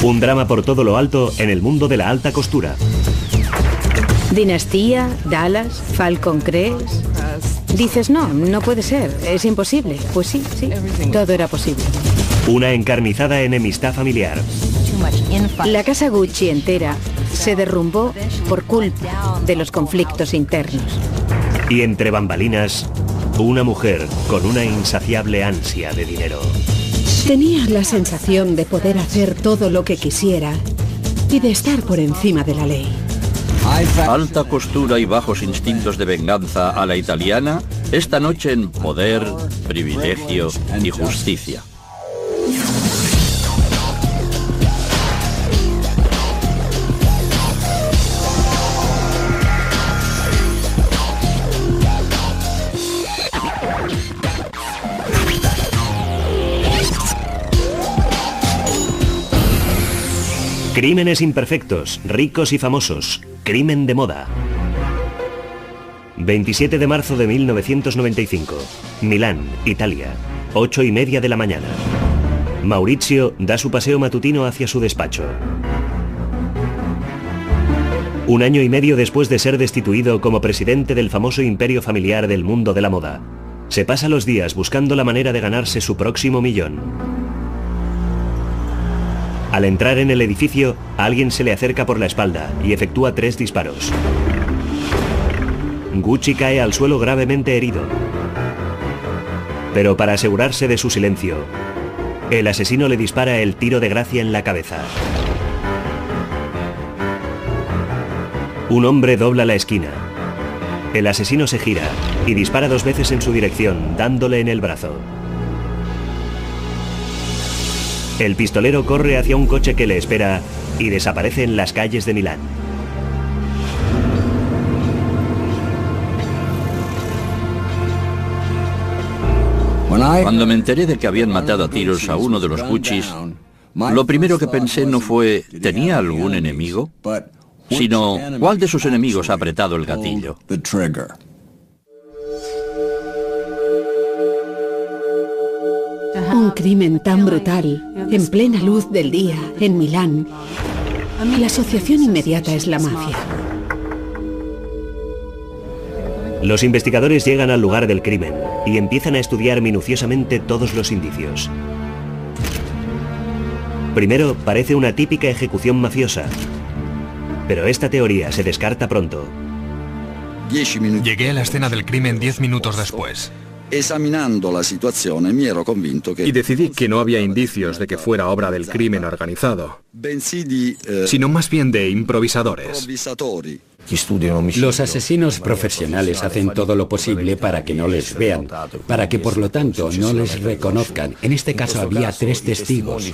Un drama por todo lo alto en el mundo de la alta costura. Dinastía, Dallas, Falcon Crest. Dices, no, no puede ser, es imposible. Pues sí, todo era posible. Una encarnizada enemistad familiar. La casa Gucci entera se derrumbó por culpa de los conflictos internos. Y entre bambalinas, una mujer con una insaciable ansia de dinero. Tenía la sensación de poder hacer todo lo que quisiera y de estar por encima de la ley. Alta costura y bajos instintos de venganza a la italiana, esta noche en Poder, Privilegio y Justicia. Crímenes imperfectos, ricos y famosos. Crimen de moda. 27 de marzo de 1995. Milán, Italia. 8:30 de la mañana. Maurizio da su paseo matutino hacia su despacho. Un año y medio después de ser destituido como presidente del famoso imperio familiar del mundo de la moda, se pasa los días buscando la manera de ganarse su próximo millón. Al entrar en el edificio, alguien se le acerca por la espalda y efectúa 3 disparos. Gucci cae al suelo gravemente herido. Pero para asegurarse de su silencio, el asesino le dispara el tiro de gracia en la cabeza. Un hombre dobla la esquina. El asesino se gira y dispara 2 veces en su dirección, dándole en el brazo. El pistolero corre hacia un coche que le espera y desaparece en las calles de Milán. Cuando me enteré de que habían matado a tiros a uno de los Guccis, lo primero que pensé no fue ¿tenía algún enemigo?, sino ¿cuál de sus enemigos ha apretado el gatillo? Un crimen tan brutal, en plena luz del día, en Milán. La asociación inmediata es la mafia. Los investigadores llegan al lugar del crimen y empiezan a estudiar minuciosamente todos los indicios. Primero, parece una típica ejecución mafiosa, pero esta teoría se descarta pronto. Llegué a la escena del crimen 10 minutos después. Examinando la situación, me ero convinto que... Y decidí que no había indicios de que fuera obra del crimen organizado, sino más bien de improvisadores. Los asesinos profesionales hacen todo lo posible para que no les vean, para que por lo tanto no les reconozcan. En este caso había 3 testigos.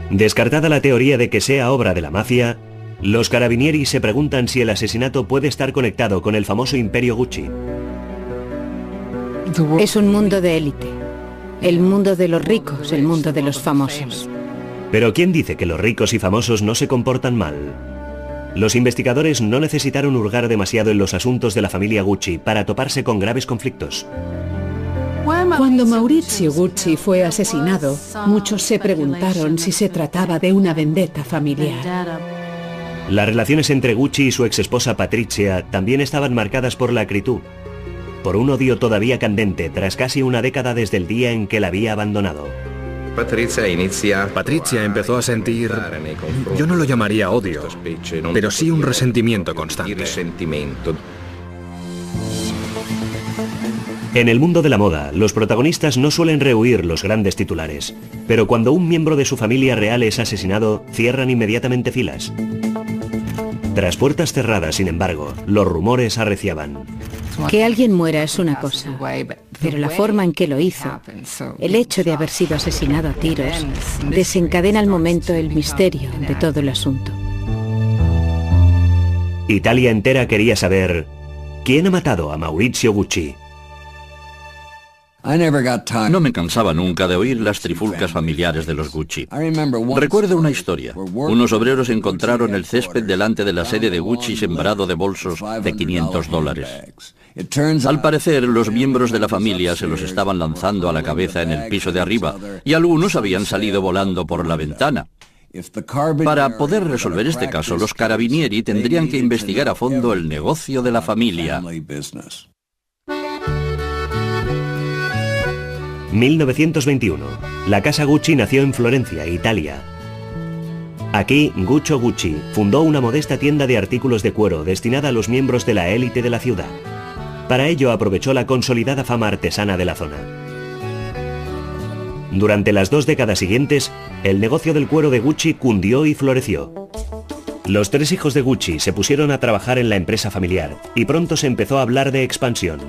Descartada la teoría de que sea obra de la mafia, los carabinieri se preguntan si el asesinato puede estar conectado con el famoso imperio Gucci. Es un mundo de élite. El mundo de los ricos, el mundo de los famosos. Pero ¿quién dice que los ricos y famosos no se comportan mal? Los investigadores no necesitaron hurgar demasiado en los asuntos de la familia Gucci para toparse con graves conflictos. Cuando Maurizio Gucci fue asesinado, muchos se preguntaron si se trataba de una vendetta familiar. Las relaciones entre Gucci y su exesposa Patrizia también estaban marcadas por la acritud, por un odio todavía candente tras casi una década desde el día en que la había abandonado. Patrizia empezó a sentir, yo no lo llamaría odio, pero sí un resentimiento constante. En el mundo de la moda, los protagonistas no suelen rehuir los grandes titulares, pero cuando un miembro de su familia real es asesinado, cierran inmediatamente filas. Tras puertas cerradas, sin embargo, los rumores arreciaban. Que alguien muera es una cosa, pero la forma en que lo hizo, el hecho de haber sido asesinado a tiros, desencadena al momento el misterio de todo el asunto. Italia entera quería saber quién ha matado a Maurizio Gucci. No me cansaba nunca de oír las trifulcas familiares de los Gucci. Recuerdo una historia. Unos obreros encontraron el césped delante de la sede de Gucci sembrado de bolsos de $500. Al parecer, los miembros de la familia se los estaban lanzando a la cabeza en el piso de arriba y algunos habían salido volando por la ventana. Para poder resolver este caso, los carabinieri tendrían que investigar a fondo el negocio de la familia. 1921. La casa Gucci nació en Florencia, Italia. Aquí, Guccio Gucci fundó una modesta tienda de artículos de cuero destinada a los miembros de la élite de la ciudad. Para ello aprovechó la consolidada fama artesana de la zona. Durante las 2 décadas siguientes, el negocio del cuero de Gucci cundió y floreció. Los 3 hijos de Gucci se pusieron a trabajar en la empresa familiar y pronto se empezó a hablar de expansión.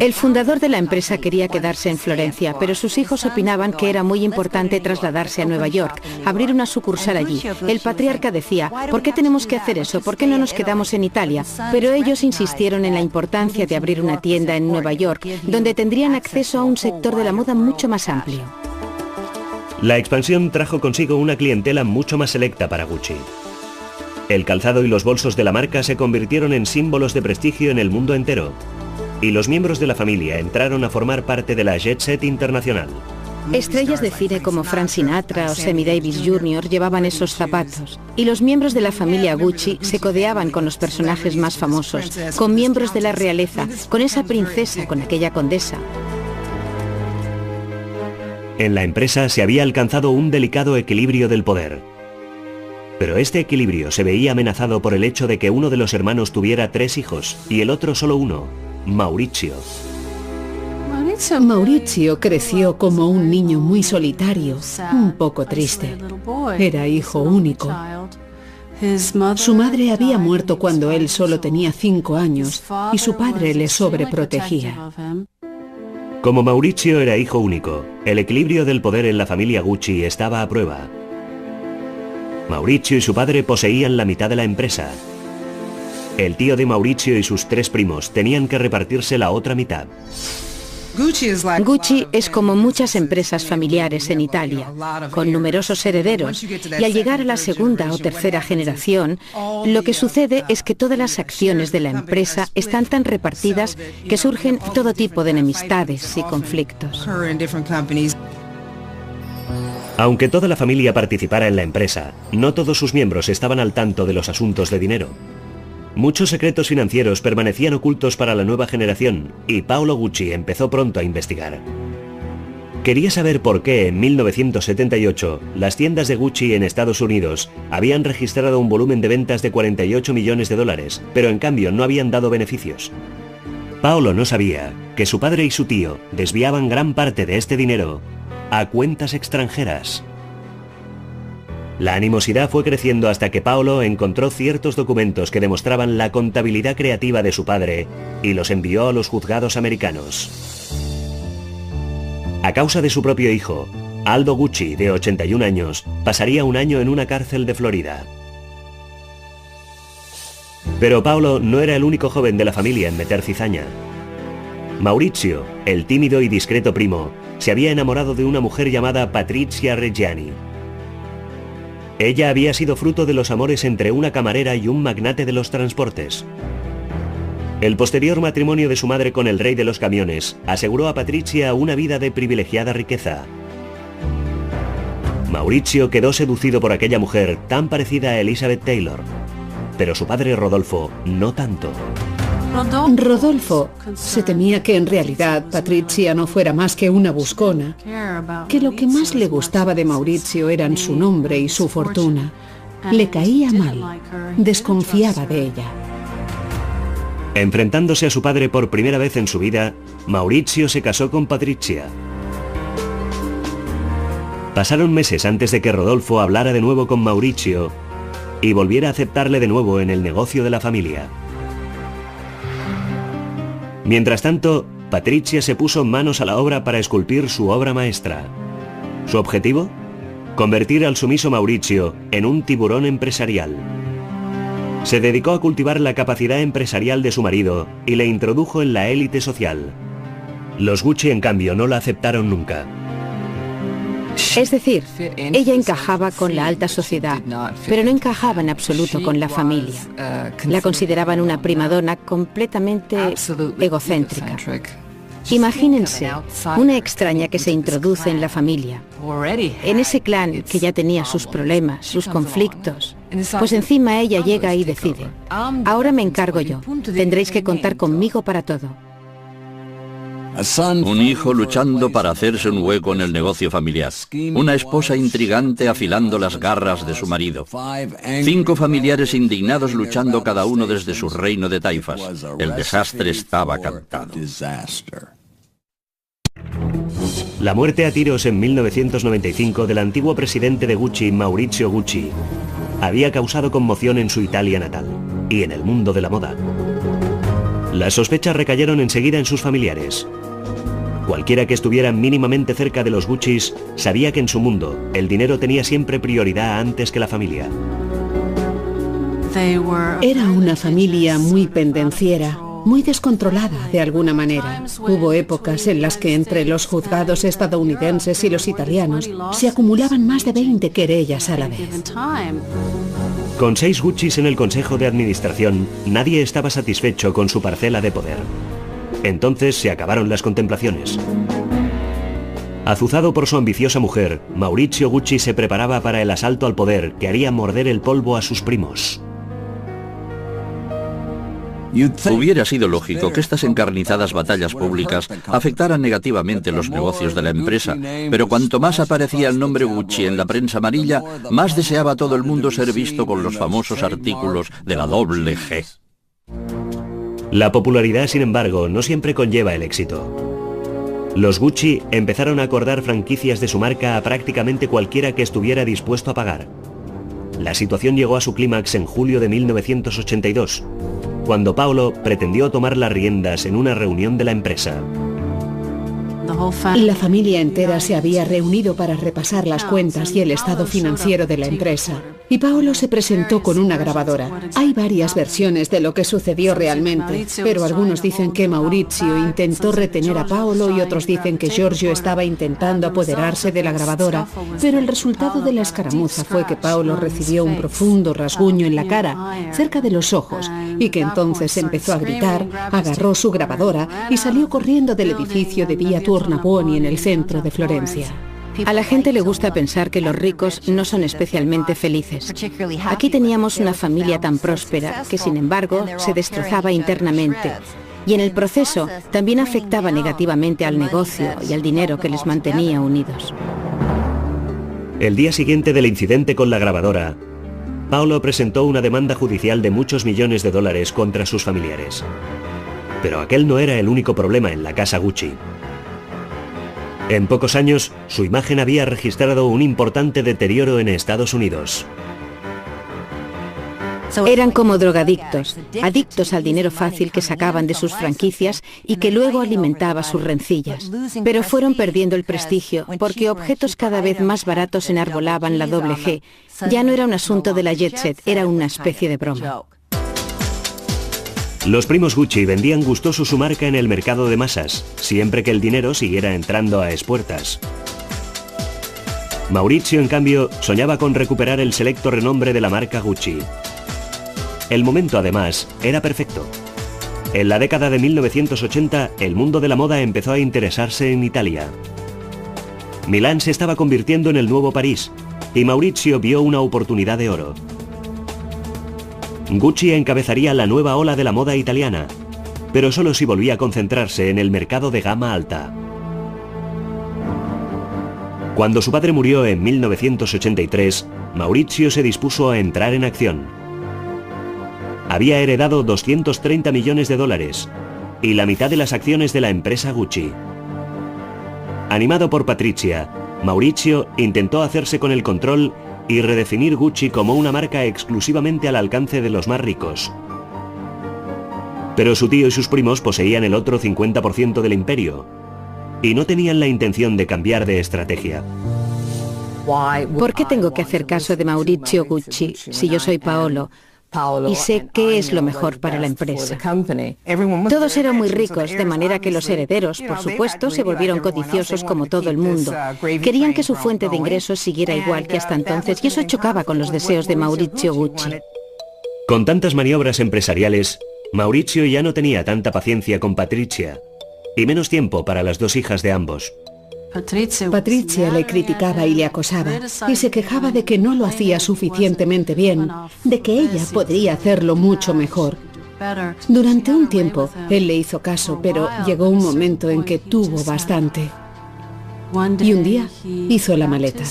El fundador de la empresa quería quedarse en Florencia, pero sus hijos opinaban que era muy importante trasladarse a Nueva York, abrir una sucursal allí. El patriarca decía, ¿por qué tenemos que hacer eso? ¿Por qué no nos quedamos en Italia? Pero ellos insistieron en la importancia de abrir una tienda en Nueva York, donde tendrían acceso a un sector de la moda mucho más amplio. La expansión trajo consigo una clientela mucho más selecta para Gucci. El calzado y los bolsos de la marca se convirtieron en símbolos de prestigio en el mundo entero. Y los miembros de la familia entraron a formar parte de la jet set internacional. Estrellas de cine como Frank Sinatra o Sammy Davis Jr. llevaban esos zapatos. Y los miembros de la familia Gucci se codeaban con los personajes más famosos, con miembros de la realeza, con esa princesa, con aquella condesa. En la empresa se había alcanzado un delicado equilibrio del poder. Pero este equilibrio se veía amenazado por el hecho de que uno de los hermanos tuviera 3 hijos y el otro solo uno, Maurizio. Maurizio creció como un niño muy solitario, un poco triste. Era hijo único. Su madre había muerto cuando él solo tenía 5 años y su padre le sobreprotegía. Como Maurizio era hijo único, el equilibrio del poder en la familia Gucci estaba a prueba. Maurizio y su padre poseían la mitad de la empresa. El tío de Maurizio y sus 3 primos tenían que repartirse la otra mitad. Gucci es como muchas empresas familiares en Italia, con numerosos herederos, y al llegar a la segunda o tercera generación, lo que sucede es que todas las acciones de la empresa están tan repartidas que surgen todo tipo de enemistades y conflictos. Aunque toda la familia participara en la empresa, no todos sus miembros estaban al tanto de los asuntos de dinero. Muchos secretos financieros permanecían ocultos para la nueva generación y Paolo Gucci empezó pronto a investigar. Quería saber por qué en 1978 las tiendas de Gucci en Estados Unidos habían registrado un volumen de ventas de $48 millones, pero en cambio no habían dado beneficios. Paolo no sabía que su padre y su tío desviaban gran parte de este dinero a cuentas extranjeras. La animosidad fue creciendo hasta que Paolo encontró ciertos documentos que demostraban la contabilidad creativa de su padre y los envió a los juzgados americanos. A causa de su propio hijo, Aldo Gucci, de 81 años, pasaría un año en una cárcel de Florida. Pero Paolo no era el único joven de la familia en meter cizaña. Maurizio, el tímido y discreto primo, se había enamorado de una mujer llamada Patrizia Reggiani. Ella había sido fruto de los amores entre una camarera y un magnate de los transportes. El posterior matrimonio de su madre con el rey de los camiones aseguró a Patrizia una vida de privilegiada riqueza. Maurizio quedó seducido por aquella mujer tan parecida a Elizabeth Taylor, pero su padre Rodolfo no tanto. Rodolfo se temía que en realidad Patrizia no fuera más que una buscona, que lo que más le gustaba de Maurizio eran su nombre y su fortuna. Le caía mal, desconfiaba de ella. Enfrentándose a su padre por primera vez en su vida, Maurizio se casó con Patrizia. Pasaron meses antes de que Rodolfo hablara de nuevo con Maurizio y volviera a aceptarle de nuevo en el negocio de la familia. Mientras tanto, Patrizia se puso manos a la obra para esculpir su obra maestra. ¿Su objetivo? Convertir al sumiso Maurizio en un tiburón empresarial. Se dedicó a cultivar la capacidad empresarial de su marido y le introdujo en la élite social. Los Gucci, en cambio, no la aceptaron nunca. Es decir, ella encajaba con la alta sociedad, pero no encajaba en absoluto con la familia. La consideraban una primadona completamente egocéntrica. Imagínense, una extraña que se introduce en la familia, en ese clan que ya tenía sus problemas, sus conflictos. Pues encima ella llega y decide: ahora me encargo yo, tendréis que contar conmigo para todo. Un hijo luchando para hacerse un hueco en el negocio familiar. Una esposa intrigante afilando las garras de su marido. 5 familiares indignados luchando cada uno desde su reino de taifas. El desastre estaba cantado. La muerte a tiros en 1995 del antiguo presidente de Gucci, Maurizio Gucci, había causado conmoción en su Italia natal y en el mundo de la moda. Las sospechas recayeron enseguida en sus familiares. Cualquiera que estuviera mínimamente cerca de los Guccis sabía que en su mundo el dinero tenía siempre prioridad antes que la familia. Era una familia muy pendenciera, muy descontrolada de alguna manera. Hubo épocas en las que entre los juzgados estadounidenses y los italianos se acumulaban más de 20 querellas a la vez. Con 6 Guccis en el consejo de administración, nadie estaba satisfecho con su parcela de poder. Entonces se acabaron las contemplaciones. Azuzado por su ambiciosa mujer, Maurizio Gucci se preparaba para el asalto al poder que haría morder el polvo a sus primos. Hubiera sido lógico que estas encarnizadas batallas públicas afectaran negativamente los negocios de la empresa, pero cuanto más aparecía el nombre Gucci en la prensa amarilla, más deseaba todo el mundo ser visto con los famosos artículos de la doble G. La popularidad, sin embargo, no siempre conlleva el éxito. Los Gucci empezaron a acordar franquicias de su marca a prácticamente cualquiera que estuviera dispuesto a pagar. La situación llegó a su clímax en julio de 1982, cuando Paolo pretendió tomar las riendas en una reunión de la empresa. La familia entera se había reunido para repasar las cuentas y el estado financiero de la empresa. Y Paolo se presentó con una grabadora. Hay varias versiones de lo que sucedió realmente, pero algunos dicen que Maurizio intentó retener a Paolo y otros dicen que Giorgio estaba intentando apoderarse de la grabadora, pero el resultado de la escaramuza fue que Paolo recibió un profundo rasguño en la cara, cerca de los ojos, y que entonces empezó a gritar, agarró su grabadora y salió corriendo del edificio de Via Tornabuoni en el centro de Florencia. A la gente le gusta pensar que los ricos no son especialmente felices. Aquí teníamos una familia tan próspera que, sin embargo, se destrozaba internamente. Y en el proceso también afectaba negativamente al negocio y al dinero que les mantenía unidos. El día siguiente del incidente con la grabadora, Paolo presentó una demanda judicial de muchos millones de dólares contra sus familiares. Pero aquel no era el único problema en la casa Gucci. En pocos años, su imagen había registrado un importante deterioro en Estados Unidos. Eran como drogadictos, adictos al dinero fácil que sacaban de sus franquicias y que luego alimentaba sus rencillas. Pero fueron perdiendo el prestigio porque objetos cada vez más baratos enarbolaban la doble G. Ya no era un asunto de la jet set, era una especie de broma. Los primos Gucci vendían gustoso su marca en el mercado de masas, siempre que el dinero siguiera entrando a espuertas. Maurizio, en cambio, soñaba con recuperar el selecto renombre de la marca Gucci. El momento, además, era perfecto. En la década de 1980, el mundo de la moda empezó a interesarse en Italia. Milán se estaba convirtiendo en el nuevo París, y Maurizio vio una oportunidad de oro. Gucci encabezaría la nueva ola de la moda italiana, pero solo si volvía a concentrarse en el mercado de gama alta. Cuando su padre murió en 1983, Maurizio se dispuso a entrar en acción. Había heredado 230 millones de dólares y la mitad de las acciones de la empresa Gucci. Animado por Patrizia, Maurizio intentó hacerse con el control y redefinir Gucci como una marca exclusivamente al alcance de los más ricos. Pero su tío y sus primos poseían el otro 50% del imperio y no tenían la intención de cambiar de estrategia. ¿Por qué tengo que hacer caso de Maurizio Gucci si yo soy Paolo? y sé qué es lo mejor para la empresa. Todos eran muy ricos, de manera que los herederos, por supuesto, se volvieron codiciosos como todo el mundo. Querían que su fuente de ingresos siguiera igual que hasta entonces, y eso chocaba con los deseos de Maurizio Gucci. Con tantas maniobras empresariales, Maurizio ya no tenía tanta paciencia con Patricia, y menos tiempo para las dos hijas de ambos. Patricia le criticaba y le acosaba, y se quejaba de que no lo hacía suficientemente bien, de que ella podría hacerlo mucho mejor. Durante un tiempo, él le hizo caso, pero llegó un momento en que tuvo bastante. Y un día hizo la maleta.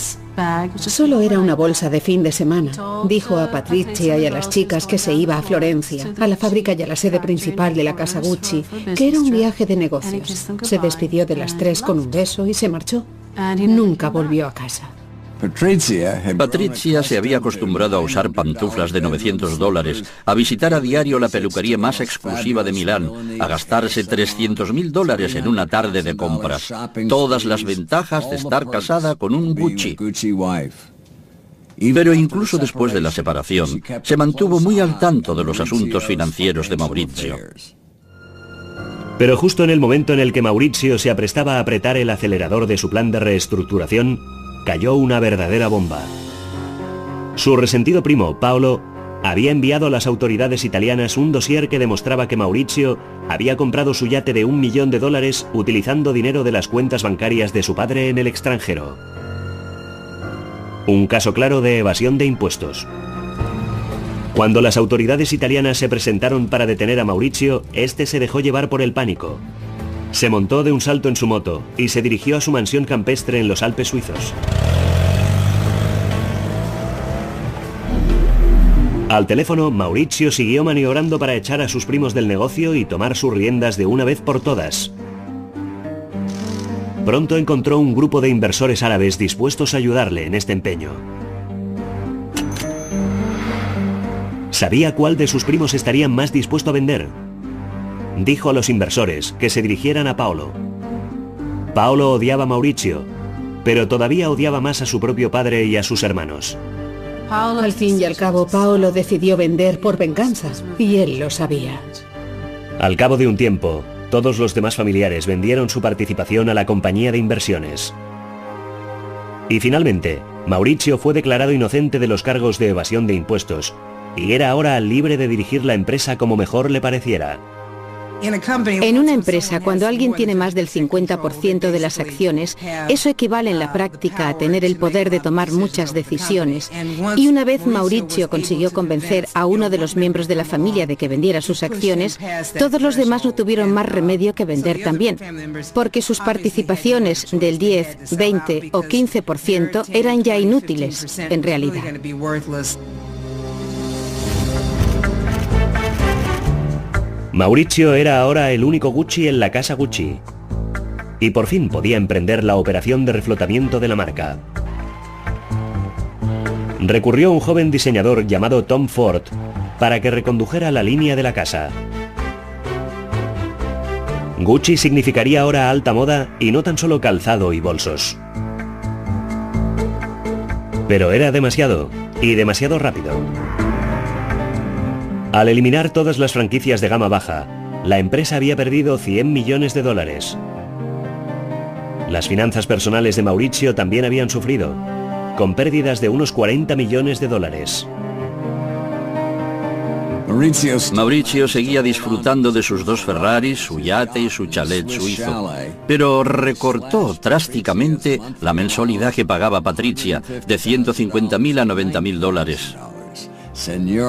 Solo era una bolsa de fin de semana. Dijo a Patricia y a las chicas que se iba a Florencia, a la fábrica y a la sede principal de la casa Gucci, que era un viaje de negocios. Se despidió de las tres con un beso y se marchó. Nunca volvió a casa. Patricia se había acostumbrado a usar pantuflas de $900, a visitar a diario la peluquería más exclusiva de Milán, a gastarse $300.000 en una tarde de compras. Todas las ventajas de estar casada con un Gucci. Pero incluso después de la separación, se mantuvo muy al tanto de los asuntos financieros de Maurizio. Pero justo en el momento en el que Maurizio se aprestaba a apretar el acelerador de su plan de reestructuración, cayó una verdadera bomba. Su resentido primo, Paolo, había enviado a las autoridades italianas un dossier que demostraba que Maurizio había comprado su yate de $1 millón utilizando dinero de las cuentas bancarias de su padre en el extranjero. Un caso claro de evasión de impuestos. Cuando las autoridades italianas se presentaron para detener a Maurizio, este se dejó llevar por el pánico. Se montó de un salto en su moto y se dirigió a su mansión campestre en los Alpes suizos. Al teléfono, Maurizio siguió maniobrando para echar a sus primos del negocio y tomar sus riendas de una vez por todas. Pronto encontró un grupo de inversores árabes dispuestos a ayudarle en este empeño. Sabía cuál de sus primos estarían más dispuesto a vender. Dijo a los inversores que se dirigieran a Paolo. Paolo odiaba a Maurizio, pero todavía odiaba más a su propio padre y a sus hermanos. Al fin y al cabo, Paolo decidió vender por venganza, y él lo sabía. Al cabo de un tiempo, todos los demás familiares vendieron su participación a la compañía de inversiones. Y finalmente, Maurizio fue declarado inocente de los cargos de evasión de impuestos, y era ahora libre de dirigir la empresa como mejor le pareciera. En una empresa, cuando alguien tiene más del 50% de las acciones, eso equivale en la práctica a tener el poder de tomar muchas decisiones. Y una vez Maurizio consiguió convencer a uno de los miembros de la familia de que vendiera sus acciones, todos los demás no tuvieron más remedio que vender también, porque sus participaciones del 10, 20 o 15% eran ya inútiles, en realidad. Maurizio era ahora el único Gucci en la casa Gucci. Y por fin podía emprender la operación de reflotamiento de la marca. Recurrió a un joven diseñador llamado Tom Ford para que recondujera la línea de la casa. Gucci significaría ahora alta moda y no tan solo calzado y bolsos. Pero era demasiado, y demasiado rápido. Al eliminar todas las franquicias de gama baja, la empresa había perdido $100 millones. Las finanzas personales de Maurizio también habían sufrido, con pérdidas de unos $40 millones. Maurizio seguía disfrutando de sus 2 Ferraris, su yate y su chalet suizo, pero recortó drásticamente la mensualidad que pagaba Patricia, de $150.000 a $90.000.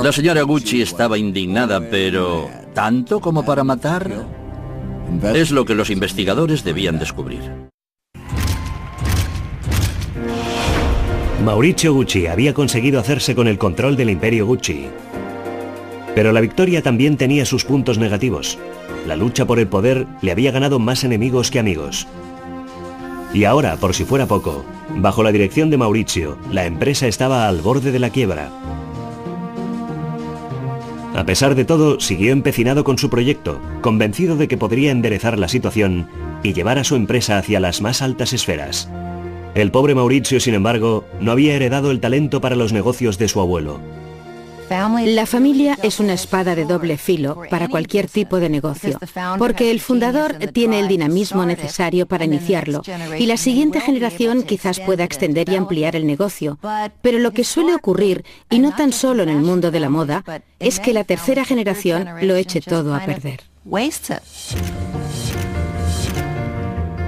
La señora Gucci estaba indignada, pero ¿tanto como para matar? Es lo que los investigadores debían descubrir. Maurizio Gucci había conseguido hacerse con el control del imperio Gucci. Pero la victoria también tenía sus puntos negativos. La lucha por el poder le había ganado más enemigos que amigos. Y ahora, por si fuera poco, bajo la dirección de Maurizio, la empresa estaba al borde de la quiebra. A pesar de todo, siguió empecinado con su proyecto, convencido de que podría enderezar la situación y llevar a su empresa hacia las más altas esferas. El pobre Maurizio, sin embargo, no había heredado el talento para los negocios de su abuelo. La familia es una espada de doble filo para cualquier tipo de negocio, porque el fundador tiene el dinamismo necesario para iniciarlo y la siguiente generación quizás pueda extender y ampliar el negocio. Pero lo que suele ocurrir, y no tan solo en el mundo de la moda, es que la tercera generación lo eche todo a perder.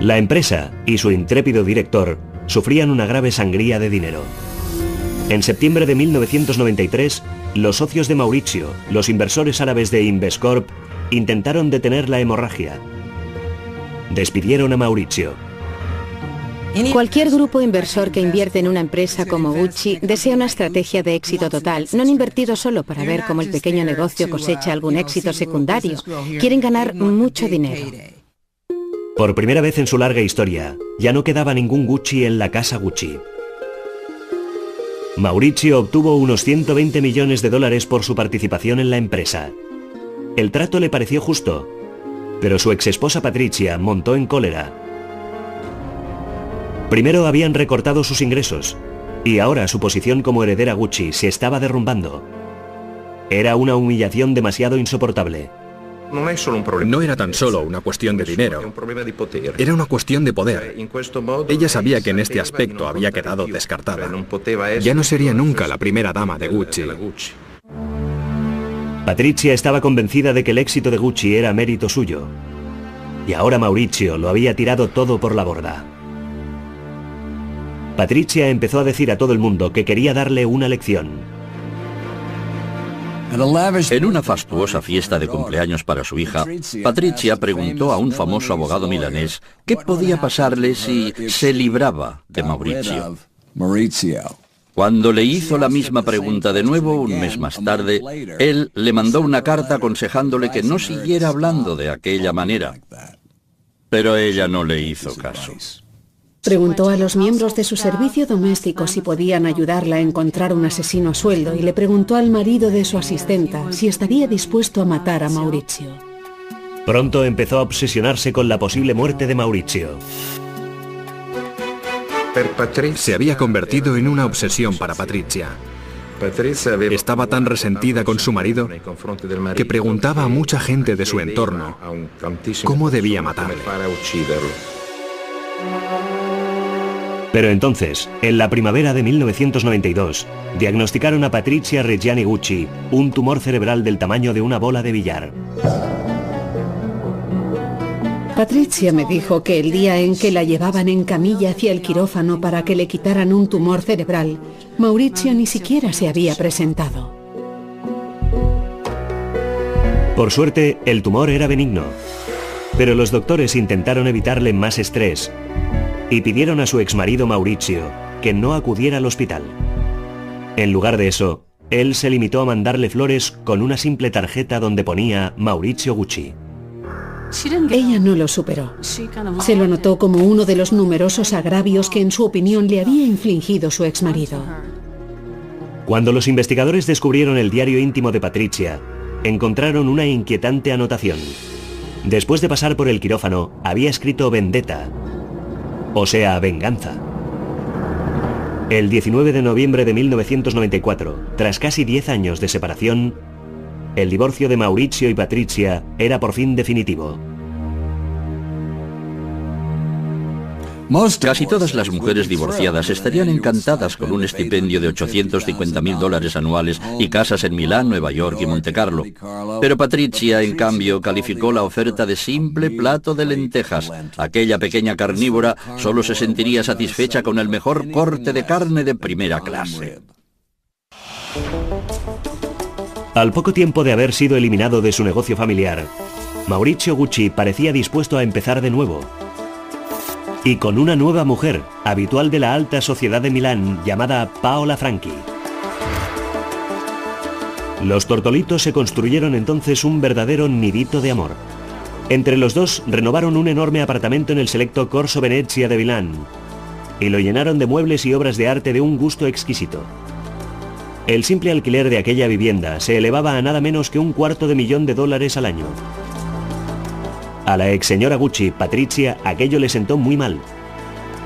La empresa y su intrépido director sufrían una grave sangría de dinero. En septiembre de 1993, los socios de Mauricio, los inversores árabes de Investcorp, intentaron detener la hemorragia. Despidieron a Mauricio. Cualquier grupo inversor que invierte en una empresa como Gucci desea una estrategia de éxito total. No han invertido solo para ver cómo el pequeño negocio cosecha algún éxito secundario. Quieren ganar mucho dinero. Por primera vez en su larga historia, ya no quedaba ningún Gucci en la casa Gucci. Mauricio obtuvo unos 120 millones de dólares por su participación en la empresa. El trato le pareció justo, pero su exesposa Patricia montó en cólera. Primero habían recortado sus ingresos, y ahora su posición como heredera Gucci se estaba derrumbando. Era una humillación demasiado insoportable. No era tan solo una cuestión de dinero, era una cuestión de poder. Ella sabía que en este aspecto había quedado descartada. Ya no sería nunca la primera dama de Gucci. Patricia estaba convencida de que el éxito de Gucci era mérito suyo, y ahora Mauricio lo había tirado todo por la borda. Patricia empezó a decir a todo el mundo que quería darle una lección. En una fastuosa fiesta de cumpleaños para su hija, Patricia preguntó a un famoso abogado milanés qué podía pasarle si se libraba de Mauricio. Cuando le hizo la misma pregunta de nuevo, un mes más tarde, él le mandó una carta aconsejándole que no siguiera hablando de aquella manera. Pero ella no le hizo caso. Preguntó a los miembros de su servicio doméstico si podían ayudarla a encontrar un asesino a sueldo y le preguntó al marido de su asistenta si estaría dispuesto a matar a Mauricio. Pronto empezó a obsesionarse con la posible muerte de Mauricio. Se había convertido en una obsesión para Patricia. Estaba tan resentida con su marido que preguntaba a mucha gente de su entorno cómo debía matarle. Pero entonces, en la primavera de 1992, diagnosticaron a Patricia Reggiani Gucci un tumor cerebral del tamaño de una bola de billar. Patricia me dijo que el día en que la llevaban en camilla hacia el quirófano para que le quitaran un tumor cerebral, Mauricio ni siquiera se había presentado. Por suerte, el tumor era benigno, pero los doctores intentaron evitarle más estrés y pidieron a su exmarido Mauricio que no acudiera al hospital. En lugar de eso, él se limitó a mandarle flores con una simple tarjeta donde ponía Mauricio Gucci. Ella no lo superó. Se lo notó como uno de los numerosos agravios que en su opinión le había infligido su exmarido. Cuando los investigadores descubrieron el diario íntimo de Patricia, encontraron una inquietante anotación. Después de pasar por el quirófano, había escrito vendetta, o sea, venganza. El 19 de noviembre de 1994, tras casi 10 años de separación, el divorcio de Mauricio y Patricia era por fin definitivo. Casi todas las mujeres divorciadas estarían encantadas con un estipendio de $850.000 anuales y casas en Milán, Nueva York y Montecarlo. Pero Patricia, en cambio, calificó la oferta de simple plato de lentejas. Aquella pequeña carnívora solo se sentiría satisfecha con el mejor corte de carne de primera clase. Al poco tiempo de haber sido eliminado de su negocio familiar, Mauricio Gucci parecía dispuesto a empezar de nuevo. Y con una nueva mujer, habitual de la alta sociedad de Milán, llamada Paola Franchi. Los tortolitos se construyeron entonces un verdadero nidito de amor. Entre los dos renovaron un enorme apartamento en el selecto Corso Venezia de Milán y lo llenaron de muebles y obras de arte de un gusto exquisito. El simple alquiler de aquella vivienda se elevaba a nada menos que $250,000 al año. A la ex señora Gucci, Patricia, aquello le sentó muy mal.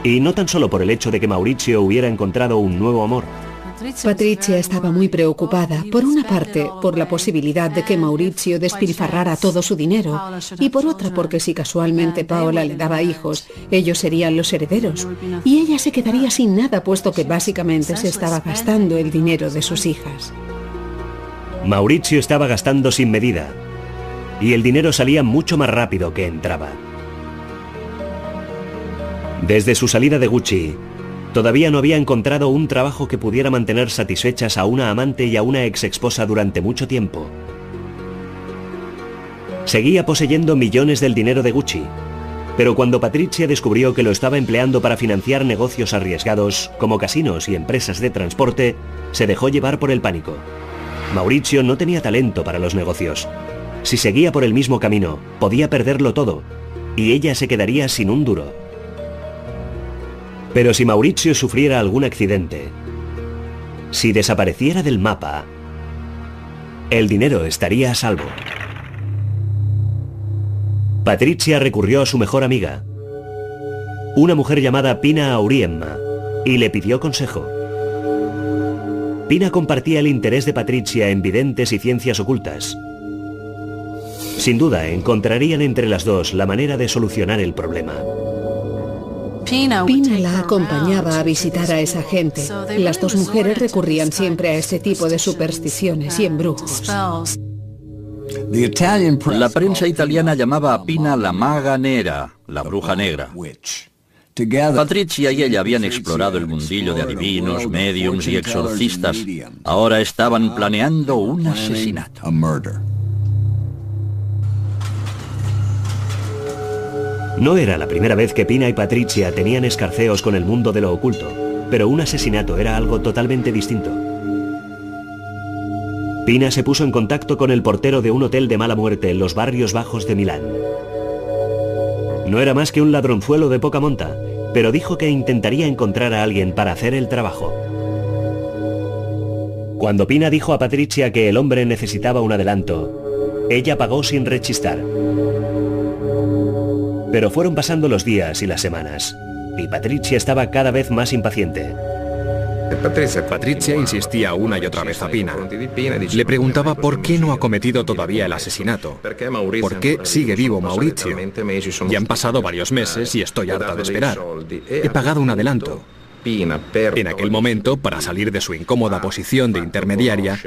Y no tan solo por el hecho de que Mauricio hubiera encontrado un nuevo amor, Patrizia estaba muy preocupada, por una parte, por la posibilidad de que Maurizio despilfarrara todo su dinero, y por otra porque si casualmente Paola le daba hijos, ellos serían los herederos, y ella se quedaría sin nada, puesto que básicamente se estaba gastando el dinero de sus hijas. Maurizio estaba gastando sin medida, y el dinero salía mucho más rápido que entraba. Desde su salida de Gucci, todavía no había encontrado un trabajo que pudiera mantener satisfechas a una amante y a una ex esposa durante mucho tiempo. Seguía poseyendo millones del dinero de Gucci, pero cuando Patrizia descubrió que lo estaba empleando para financiar negocios arriesgados como casinos y empresas de transporte, se dejó llevar por el pánico. Maurizio no tenía talento para los negocios. Si seguía por el mismo camino, podía perderlo todo, y ella se quedaría sin un duro. Pero si Maurizio sufriera algún accidente, si desapareciera del mapa, el dinero estaría a salvo. Patrizia recurrió a su mejor amiga, una mujer llamada Pina Auriemma, y le pidió consejo. Pina compartía el interés de Patrizia en videntes y ciencias ocultas. Sin duda, encontrarían entre las dos la manera de solucionar el problema. Pina la acompañaba a visitar a esa gente. Las dos mujeres recurrían siempre a este tipo de supersticiones y embrujos. La prensa italiana llamaba a Pina la maga nera, la bruja negra. Patrizia y ella habían explorado el mundillo de adivinos, médiums y exorcistas. Ahora estaban planeando un asesinato. No era la primera vez que Pina y Patrizia tenían escarceos con el mundo de lo oculto, pero un asesinato era algo totalmente distinto. Pina se puso en contacto con el portero de un hotel de mala muerte en los barrios bajos de Milán. No era más que un ladronzuelo de poca monta, pero dijo que intentaría encontrar a alguien para hacer el trabajo. Cuando Pina dijo a Patrizia que el hombre necesitaba un adelanto, ella pagó sin rechistar. Pero fueron pasando los días y las semanas, y Patrizia estaba cada vez más impaciente. Patrizia insistía una y otra vez a Pina. Le preguntaba por qué no ha cometido todavía el asesinato. ¿Por qué sigue vivo Maurizio? Ya han pasado varios meses y estoy harta de esperar. He pagado un adelanto. En aquel momento, para salir de su incómoda posición de intermediaria,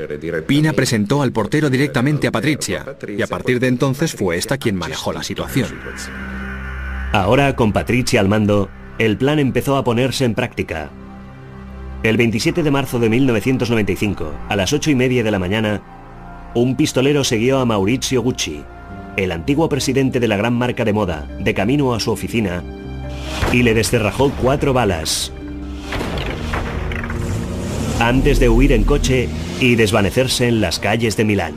Pina presentó al portero directamente a Patrizia, y a partir de entonces fue esta quien manejó la situación. Ahora, con Patrizia al mando, el plan empezó a ponerse en práctica. El 27 de marzo de 1995, a las 8:30 de la mañana, un pistolero siguió a Maurizio Gucci, el antiguo presidente de la gran marca de moda, de camino a su oficina, y le descerrajó 4 balas, antes de huir en coche y desvanecerse en las calles de Milán.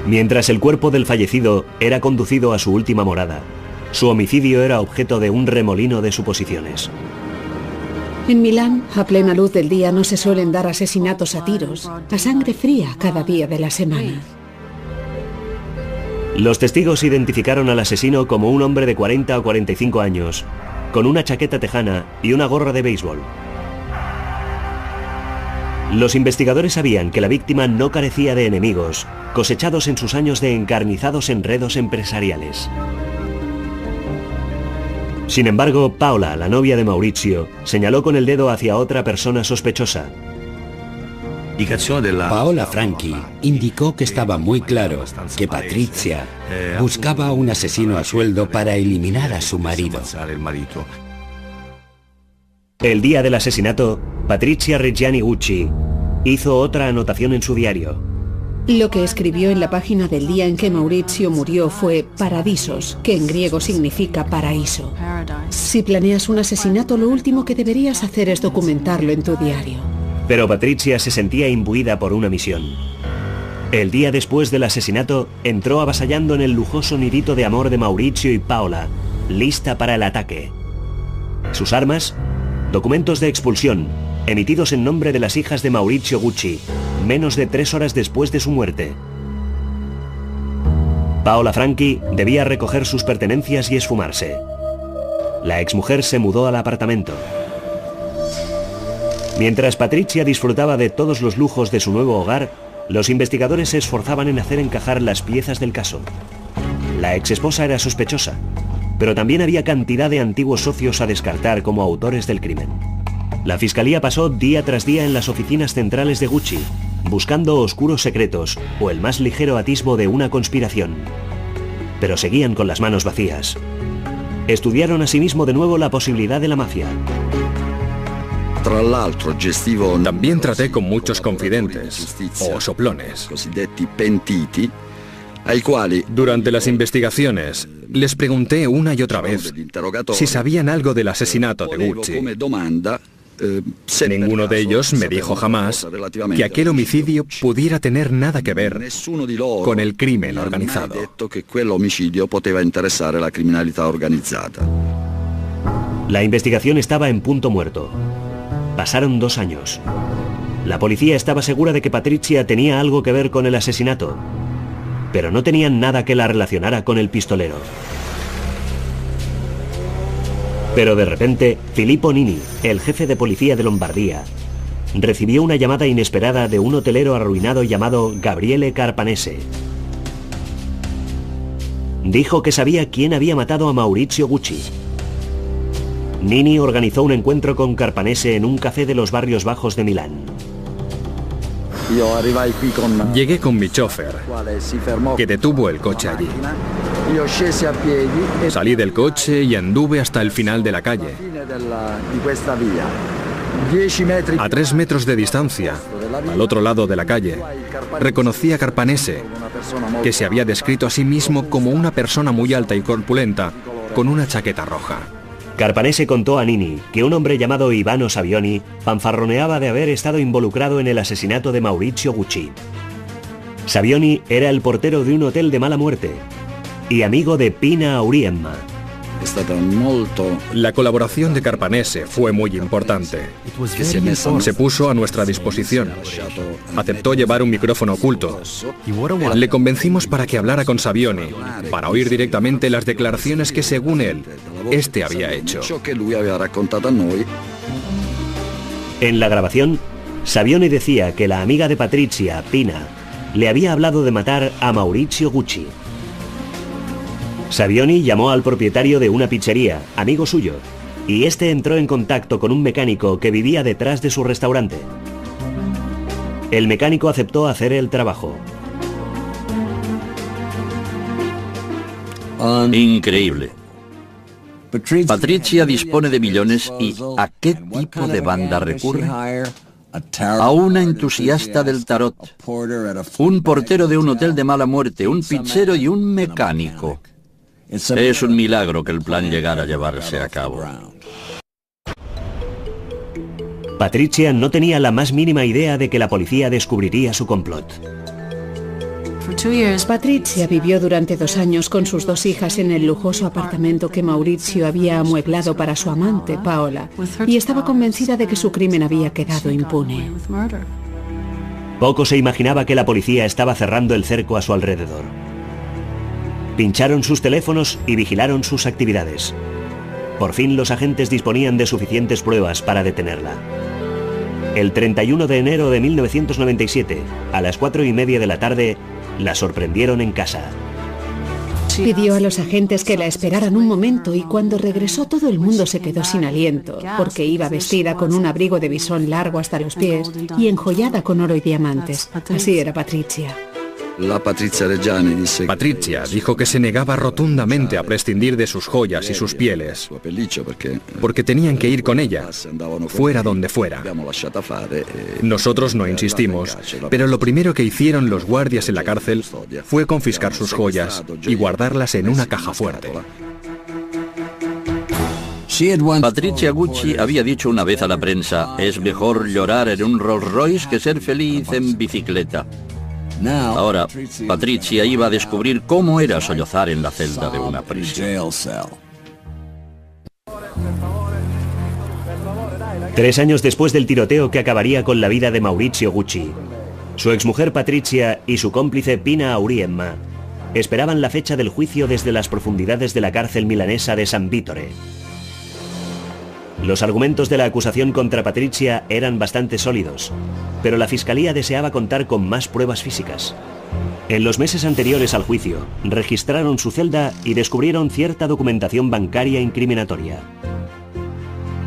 Mientras el cuerpo del fallecido era conducido a su última morada, su homicidio era objeto de un remolino de suposiciones. En Milán, a plena luz del día, no se suelen dar asesinatos a tiros, a sangre fría cada día de la semana. Los testigos identificaron al asesino como un hombre de 40 o 45 años, con una chaqueta tejana y una gorra de béisbol. Los investigadores sabían que la víctima no carecía de enemigos, cosechados en sus años de encarnizados enredos empresariales. Sin embargo, Paola, la novia de Maurizio, señaló con el dedo hacia otra persona sospechosa. Paola Franchi indicó que estaba muy claro que Patrizia buscaba a un asesino a sueldo para eliminar a su marido. El día del asesinato, Patrizia Reggiani Gucci hizo otra anotación en su diario. Lo que escribió en la página del día en que Maurizio murió fue Paradisos, que en griego significa paraíso. Si planeas un asesinato, lo último que deberías hacer es documentarlo en tu diario. Pero Patrizia se sentía imbuida por una misión. El día después del asesinato, entró avasallando en el lujoso nidito de amor de Maurizio y Paola, lista para el ataque. Sus armas, documentos de expulsión, emitidos en nombre de las hijas de Maurizio Gucci, menos de 3 horas después de su muerte. Paola Franchi debía recoger sus pertenencias y esfumarse. La exmujer se mudó al apartamento. Mientras Patrizia disfrutaba de todos los lujos de su nuevo hogar, los investigadores se esforzaban en hacer encajar las piezas del caso. La exesposa era sospechosa, pero también había cantidad de antiguos socios a descartar como autores del crimen. La fiscalía pasó día tras día en las oficinas centrales de Gucci, buscando oscuros secretos o el más ligero atisbo de una conspiración. Pero seguían con las manos vacías. Estudiaron asimismo de nuevo la posibilidad de la mafia. También traté con muchos confidentes, o soplones. Durante las investigaciones, les pregunté una y otra vez si sabían algo del asesinato de Gucci. Ninguno de ellos me dijo jamás que aquel homicidio pudiera tener nada que ver con el crimen organizado. La investigación estaba en punto muerto. Pasaron 2 años. La policía estaba segura de que Patrizia tenía algo que ver con el asesinato, pero no tenían nada que la relacionara con el pistolero. Pero de repente, Filippo Nini, el jefe de policía de Lombardía, recibió una llamada inesperada de un hotelero arruinado llamado Gabriele Carpanese. Dijo que sabía quién había matado a Maurizio Gucci. Nini organizó un encuentro con Carpanese en un café de los barrios bajos de Milán. Llegué con mi chofer, que detuvo el coche allí. Salí del coche y anduve hasta el final de la calle. A 3 metros de distancia, al otro lado de la calle, reconocí a Carpanese, que se había descrito a sí mismo como una persona muy alta y corpulenta, con una chaqueta roja. Carpanese contó a Nini que un hombre llamado Ivano Savioni fanfarroneaba de haber estado involucrado en el asesinato de Maurizio Gucci. Savioni era el portero de un hotel de mala muerte y amigo de Pina Auriemma. La colaboración de Carpanese fue muy importante. Se puso a nuestra disposición. Aceptó llevar un micrófono oculto. Le convencimos para que hablara con Savioni, para oír directamente las declaraciones que, según él, este había hecho. En la grabación, Savioni decía que la amiga de Patrizia, Pina, le había hablado de matar a Maurizio Gucci. Savioni llamó al propietario de una pizzería, amigo suyo, y este entró en contacto con un mecánico que vivía detrás de su restaurante. El mecánico aceptó hacer el trabajo. Increíble. Patrizia dispone de millones y ¿a qué tipo de banda recurre? A una entusiasta del tarot, un portero de un hotel de mala muerte, un pizzero y un mecánico. Es un milagro que el plan llegara a llevarse a cabo. Patrizia no tenía la más mínima idea de que la policía descubriría su complot. Patrizia vivió durante 2 años con sus 2 hijas en el lujoso apartamento que Maurizio había amueblado para su amante, Paola, y estaba convencida de que su crimen había quedado impune. Poco se imaginaba que la policía estaba cerrando el cerco a su alrededor. Pincharon sus teléfonos y vigilaron sus actividades. Por fin los agentes disponían de suficientes pruebas para detenerla. El 31 de enero de 1997, a las 4:30 de la tarde, la sorprendieron en casa. Pidió a los agentes que la esperaran un momento y cuando regresó todo el mundo se quedó sin aliento, porque iba vestida con un abrigo de visón largo hasta los pies y enjollada con oro y diamantes. Así era Patrizia. Patrizia dijo que se negaba rotundamente a prescindir de sus joyas y sus pieles, porque tenían que ir con ella, fuera donde fuera. Nosotros no insistimos, pero lo primero que hicieron los guardias en la cárcel fue confiscar sus joyas y guardarlas en una caja fuerte. Patrizia Gucci había dicho una vez a la prensa: es mejor llorar en un Rolls Royce que ser feliz en bicicleta. Ahora, Patrizia iba a descubrir cómo era sollozar en la celda de una prisión. 3 años después del tiroteo que acabaría con la vida de Maurizio Gucci, su exmujer Patrizia y su cómplice Pina Auriemma esperaban la fecha del juicio desde las profundidades de la cárcel milanesa de San Vittore. Los argumentos de la acusación contra Patrizia eran bastante sólidos, pero la fiscalía deseaba contar con más pruebas físicas. En los meses anteriores al juicio, registraron su celda y descubrieron cierta documentación bancaria incriminatoria.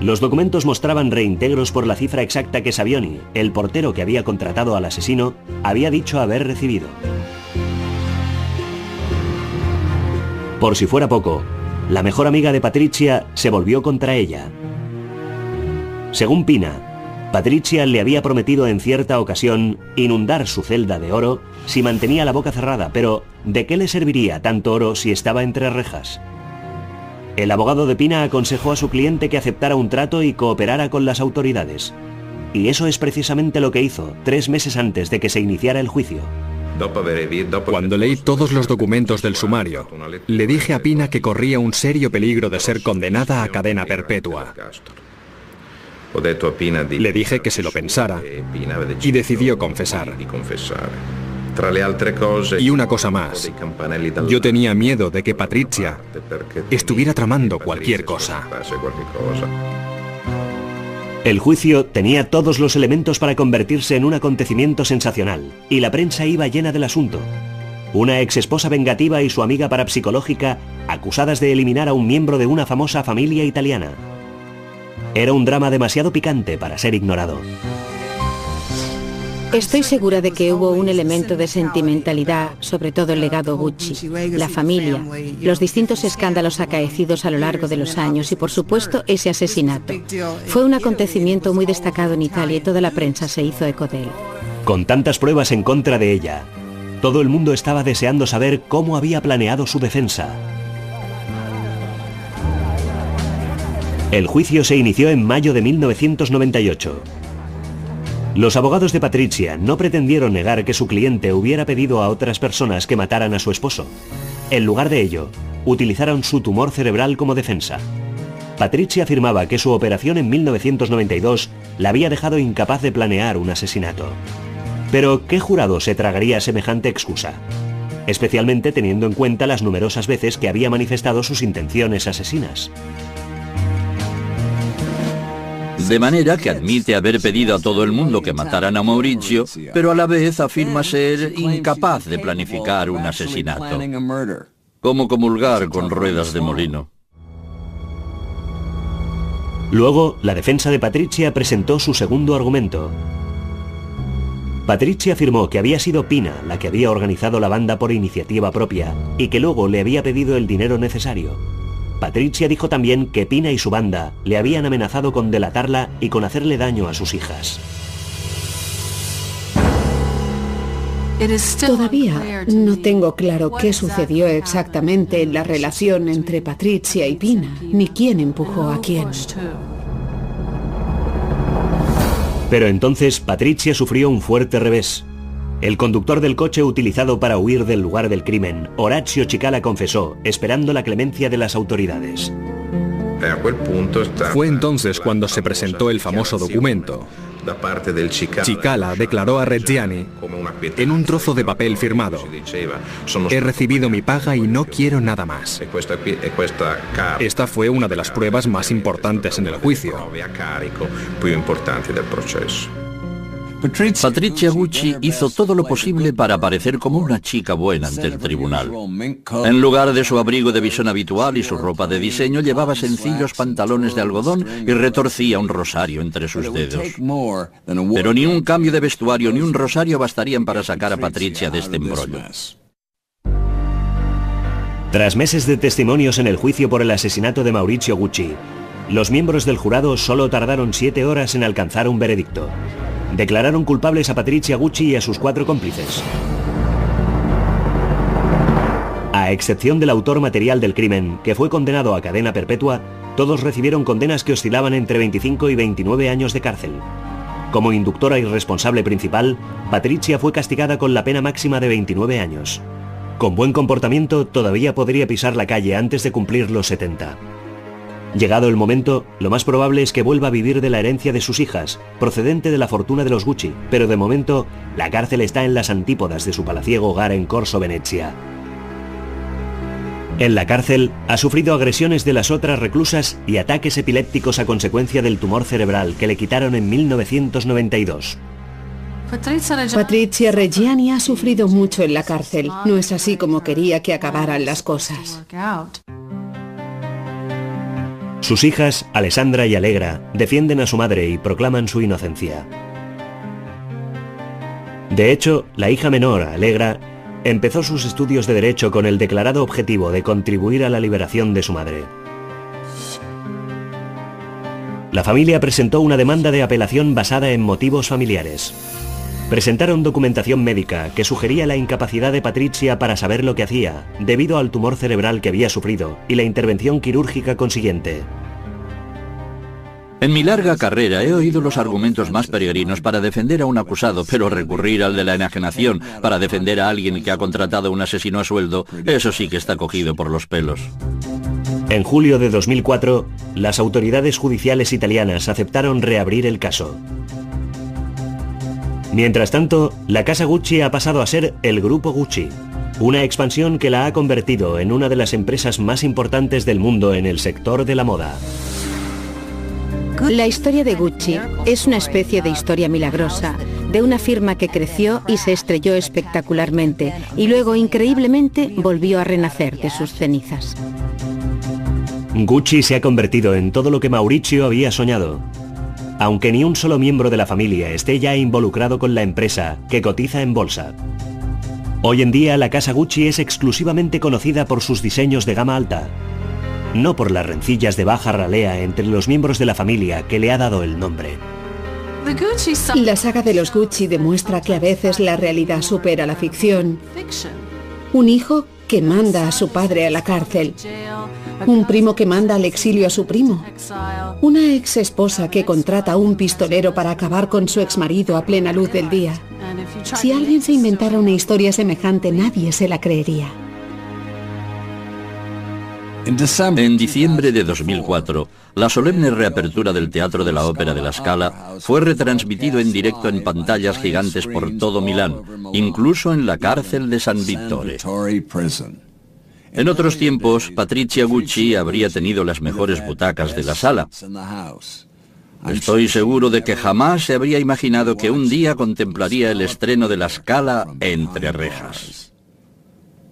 Los documentos mostraban reintegros por la cifra exacta que Savioni, el portero que había contratado al asesino, había dicho haber recibido. Por si fuera poco, la mejor amiga de Patrizia se volvió contra ella. Según Pina, Patrizia le había prometido en cierta ocasión inundar su celda de oro si mantenía la boca cerrada, pero ¿de qué le serviría tanto oro si estaba entre rejas? El abogado de Pina aconsejó a su cliente que aceptara un trato y cooperara con las autoridades. Y eso es precisamente lo que hizo 3 meses antes de que se iniciara el juicio. Cuando leí todos los documentos del sumario, le dije a Pina que corría un serio peligro de ser condenada a cadena perpetua. Le dije que se lo pensara y decidió confesar. Y una cosa más, yo tenía miedo de que Patrizia estuviera tramando cualquier cosa. El juicio tenía todos los elementos para convertirse en un acontecimiento sensacional, y la prensa iba llena del asunto. Una exesposa vengativa y su amiga parapsicológica acusadas de eliminar a un miembro de una famosa familia italiana. Era un drama demasiado picante para ser ignorado. Estoy segura de que hubo un elemento de sentimentalidad, sobre todo el legado Gucci, la familia, los distintos escándalos acaecidos a lo largo de los años y, por supuesto, ese asesinato. Fue un acontecimiento muy destacado en Italia y toda la prensa se hizo eco de él. Con tantas pruebas en contra de ella, todo el mundo estaba deseando saber cómo había planeado su defensa. El juicio se inició en mayo de 1998. Los abogados de Patrizia no pretendieron negar que su cliente hubiera pedido a otras personas que mataran a su esposo. En lugar de ello, utilizaron su tumor cerebral como defensa. Patrizia afirmaba que su operación en 1992 la había dejado incapaz de planear un asesinato. Pero, ¿qué jurado se tragaría semejante excusa? Especialmente teniendo en cuenta las numerosas veces que había manifestado sus intenciones asesinas. De manera que admite haber pedido a todo el mundo que mataran a Maurizio, pero a la vez afirma ser incapaz de planificar un asesinato. ¿Cómo comulgar con ruedas de molino? Luego, la defensa de Patrizia presentó su segundo argumento. Patrizia afirmó que había sido Pina la que había organizado la banda por iniciativa propia y que luego le había pedido el dinero necesario. Patrizia dijo también que Pina y su banda le habían amenazado con delatarla y con hacerle daño a sus hijas. Todavía no tengo claro qué sucedió exactamente en la relación entre Patrizia y Pina, ni quién empujó a quién. Pero entonces Patrizia sufrió un fuerte revés. El conductor del coche utilizado para huir del lugar del crimen, Orazio Cicala, confesó, esperando la clemencia de las autoridades. Fue entonces cuando se presentó el famoso documento. Cicala declaró a Reggiani en un trozo de papel firmado: he recibido mi paga y no quiero nada más. Esta fue una de las pruebas más importantes en el juicio. Patrizia Gucci hizo todo lo posible para parecer como una chica buena ante el tribunal. En lugar de su abrigo de visón habitual y su ropa de diseño, llevaba sencillos pantalones de algodón y retorcía un rosario entre sus dedos. Pero ni un cambio de vestuario ni un rosario bastarían para sacar a Patrizia de este embrollo. Tras meses de testimonios en el juicio por el asesinato de Maurizio Gucci, los miembros del jurado solo tardaron 7 horas en alcanzar un veredicto. Declararon culpables a Patrizia Gucci y a sus 4 cómplices. A excepción del autor material del crimen, que fue condenado a cadena perpetua, todos recibieron condenas que oscilaban entre 25 y 29 años de cárcel. Como inductora y responsable principal, Patrizia fue castigada con la pena máxima de 29 años. Con buen comportamiento, todavía podría pisar la calle antes de cumplir los 70. Llegado el momento, lo más probable es que vuelva a vivir de la herencia de sus hijas, procedente de la fortuna de los Gucci, pero de momento, la cárcel está en las antípodas de su palaciego hogar en Corso Venezia. En la cárcel, ha sufrido agresiones de las otras reclusas y ataques epilépticos a consecuencia del tumor cerebral que le quitaron en 1992. Patrizia Reggiani ha sufrido mucho en la cárcel. No es así como quería que acabaran las cosas. Sus hijas, Alessandra y Allegra, defienden a su madre y proclaman su inocencia. De hecho, la hija menor, Allegra, empezó sus estudios de Derecho con el declarado objetivo de contribuir a la liberación de su madre. La familia presentó una demanda de apelación basada en motivos familiares. Presentaron documentación médica que sugería la incapacidad de Patrizia para saber lo que hacía, debido al tumor cerebral que había sufrido y la intervención quirúrgica consiguiente. En mi larga carrera he oído los argumentos más peregrinos para defender a un acusado, pero recurrir al de la enajenación para defender a alguien que ha contratado a un asesino a sueldo, eso sí que está cogido por los pelos. En julio de 2004, las autoridades judiciales italianas aceptaron reabrir el caso. Mientras tanto, la casa Gucci ha pasado a ser el Grupo Gucci, una expansión que la ha convertido en una de las empresas más importantes del mundo en el sector de la moda. La historia de Gucci es una especie de historia milagrosa, de una firma que creció y se estrelló espectacularmente, y luego, increíblemente, volvió a renacer de sus cenizas. Gucci se ha convertido en todo lo que Maurizio había soñado. Aunque ni un solo miembro de la familia esté ya involucrado con la empresa, que cotiza en bolsa. Hoy en día la casa Gucci es exclusivamente conocida por sus diseños de gama alta, no por las rencillas de baja ralea entre los miembros de la familia que le ha dado el nombre. La saga de los Gucci demuestra que a veces la realidad supera la ficción. Un hijo que manda a su padre a la cárcel. Un primo que manda al exilio a su primo. Una ex esposa que contrata a un pistolero para acabar con su exmarido a plena luz del día. Si alguien se inventara una historia semejante, nadie se la creería. En diciembre de 2004, la solemne reapertura del Teatro de la Ópera de la Scala fue retransmitido en directo en pantallas gigantes por todo Milán, incluso en la cárcel de San Vittore. En otros tiempos, Patrizia Gucci habría tenido las mejores butacas de la sala. Estoy seguro de que jamás se habría imaginado que un día contemplaría el estreno de la Scala entre rejas.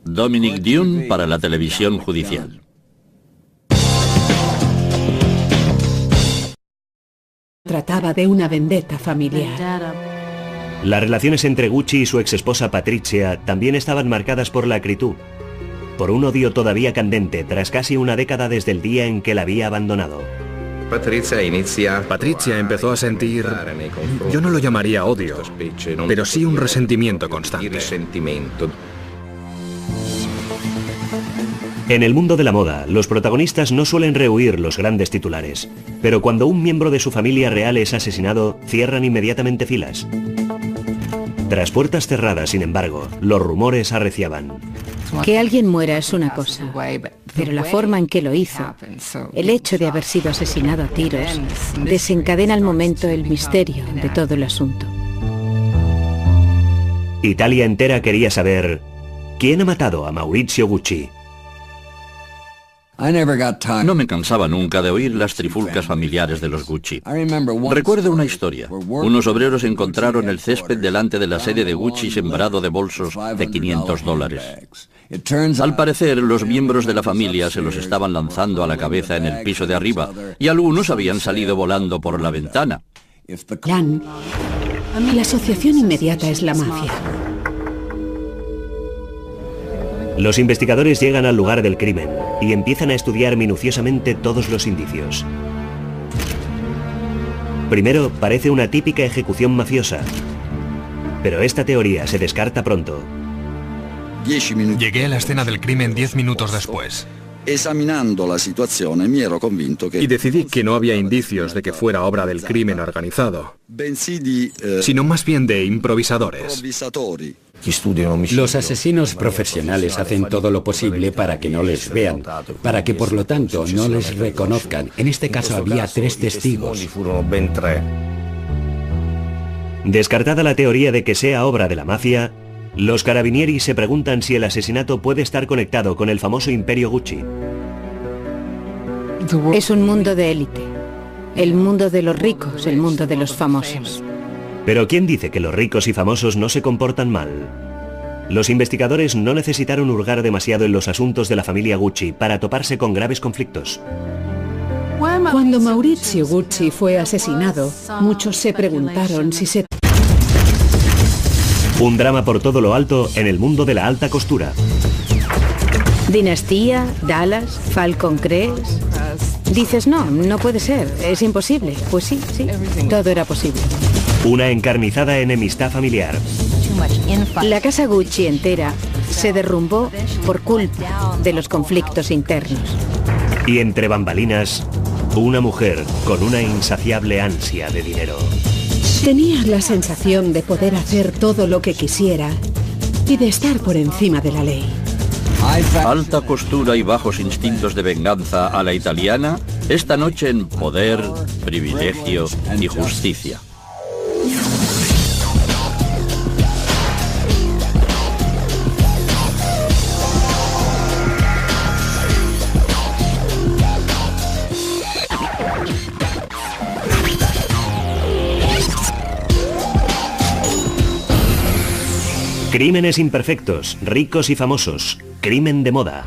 Dominic Dune para la televisión judicial. Trataba de una vendetta familiar. Las relaciones entre Gucci y su exesposa Patrizia también estaban marcadas por la acritud, por un odio todavía candente tras casi una década desde el día en que la había abandonado. Patrizia empezó a sentir, yo no lo llamaría odio, pero sí un resentimiento constante. En el mundo de la moda, los protagonistas no suelen rehuir los grandes titulares, pero cuando un miembro de su familia real es asesinado, cierran inmediatamente filas. Tras puertas cerradas, sin embargo, los rumores arreciaban. Que alguien muera es una cosa, pero la forma en que lo hizo, el hecho de haber sido asesinado a tiros, desencadena al momento el misterio de todo el asunto. Italia entera quería saber quién ha matado a Maurizio Gucci. No me cansaba nunca de oír las trifulcas familiares de los Gucci. Recuerdo una historia. Unos obreros encontraron el césped delante de la sede de Gucci sembrado de bolsos de $500. Al parecer, los miembros de la familia se los estaban lanzando a la cabeza en el piso de arriba, y algunos habían salido volando por la ventana. La asociación inmediata es la mafia. Los investigadores llegan al lugar del crimen y empiezan a estudiar minuciosamente todos los indicios. Primero, parece una típica ejecución mafiosa, pero esta teoría se descarta pronto. Llegué a la escena del crimen 10 minutos después. Examinando la situazione mi ero convinto que... Y decidí que no había indicios de que fuera obra del crimen organizado, sino más bien de improvisadores. Los asesinos profesionales hacen todo lo posible para que no les vean, para que por lo tanto no les reconozcan. En este caso había 3 testigos. Descartada la teoría de que sea obra de la mafia, Los carabinieri se preguntan si el asesinato puede estar conectado con el famoso imperio Gucci. Es un mundo de élite. El mundo de los ricos, el mundo de los famosos. Pero ¿quién dice que los ricos y famosos no se comportan mal? Los investigadores no necesitaron hurgar demasiado en los asuntos de la familia Gucci para toparse con graves conflictos. Cuando Maurizio Gucci fue asesinado, muchos se preguntaron si se... Un drama por todo lo alto en el mundo de la alta costura. Dinastía, Dallas, Falcon Crest... Dices, no puede ser, es imposible. Pues sí, todo era posible. Una encarnizada enemistad familiar. La casa Gucci entera se derrumbó por culpa de los conflictos internos. Y entre bambalinas, una mujer con una insaciable ansia de dinero. Tenía la sensación de poder hacer todo lo que quisiera y de estar por encima de la ley. Alta costura y bajos instintos de venganza a la italiana, esta noche en Poder, Privilegio y Justicia. Crímenes imperfectos, ricos y famosos. Crimen de moda.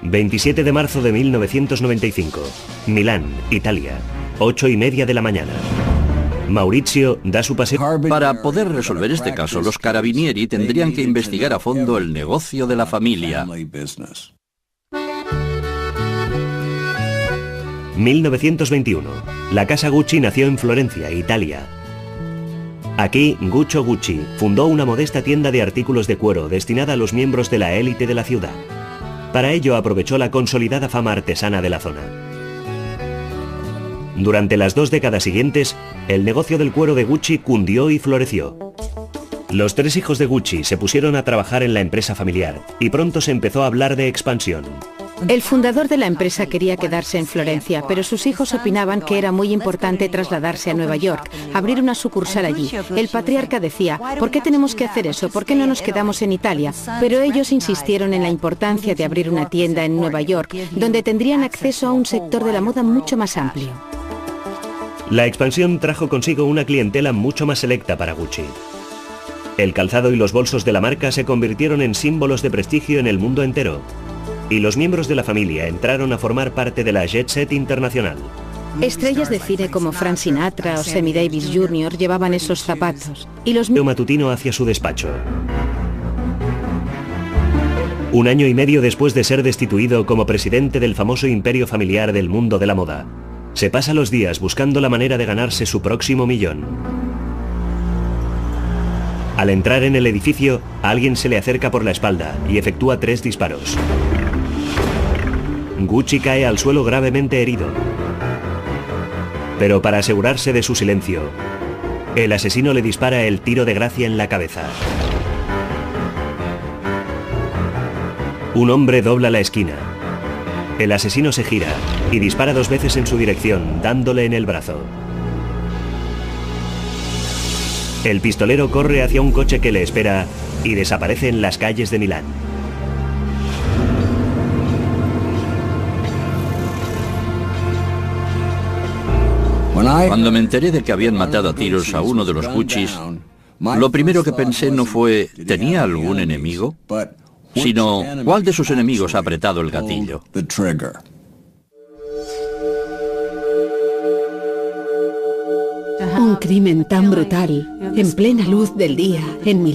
27 de marzo de 1995. Milán, Italia. 8:30 de la mañana. Maurizio da su paseo. Para poder resolver este caso, los carabinieri tendrían que investigar a fondo el negocio de la familia. 1921. La casa Gucci nació en Florencia, Italia. Aquí, Guccio Gucci fundó una modesta tienda de artículos de cuero destinada a los miembros de la élite de la ciudad. Para ello aprovechó la consolidada fama artesana de la zona. Durante las 2 décadas siguientes, el negocio del cuero de Gucci cundió y floreció. Los 3 hijos de Gucci se pusieron a trabajar en la empresa familiar y pronto se empezó a hablar de expansión. El fundador de la empresa quería quedarse en Florencia, pero sus hijos opinaban que era muy importante trasladarse a Nueva York, abrir una sucursal allí. El patriarca decía, ¿por qué tenemos que hacer eso? ¿Por qué no nos quedamos en Italia? Pero ellos insistieron en la importancia de abrir una tienda en Nueva York, donde tendrían acceso a un sector de la moda mucho más amplio. La expansión trajo consigo una clientela mucho más selecta para Gucci. El calzado y los bolsos de la marca se convirtieron en símbolos de prestigio en el mundo entero. Y los miembros de la familia entraron a formar parte de la jet set internacional. Estrellas de cine como Frank Sinatra o Sammy Davis Jr. llevaban esos zapatos. Y los matutino hacia su despacho. Un año y medio después de ser destituido como presidente del famoso imperio familiar del mundo de la moda, se pasa los días buscando la manera de ganarse su próximo millón. Al entrar en el edificio, alguien se le acerca por la espalda y efectúa 3 disparos. Gucci cae al suelo gravemente herido. Pero para asegurarse de su silencio, el asesino le dispara el tiro de gracia en la cabeza. Un hombre dobla la esquina. El asesino se gira y dispara 2 veces en su dirección, dándole en el brazo. El pistolero corre hacia un coche que le espera y desaparece en las calles de Milán. Cuando me enteré de que habían matado a tiros a uno de los Guccis, lo primero que pensé no fue ¿tenía algún enemigo?, sino ¿cuál de sus enemigos ha apretado el gatillo? Un crimen tan brutal, en plena luz del día, en Milán.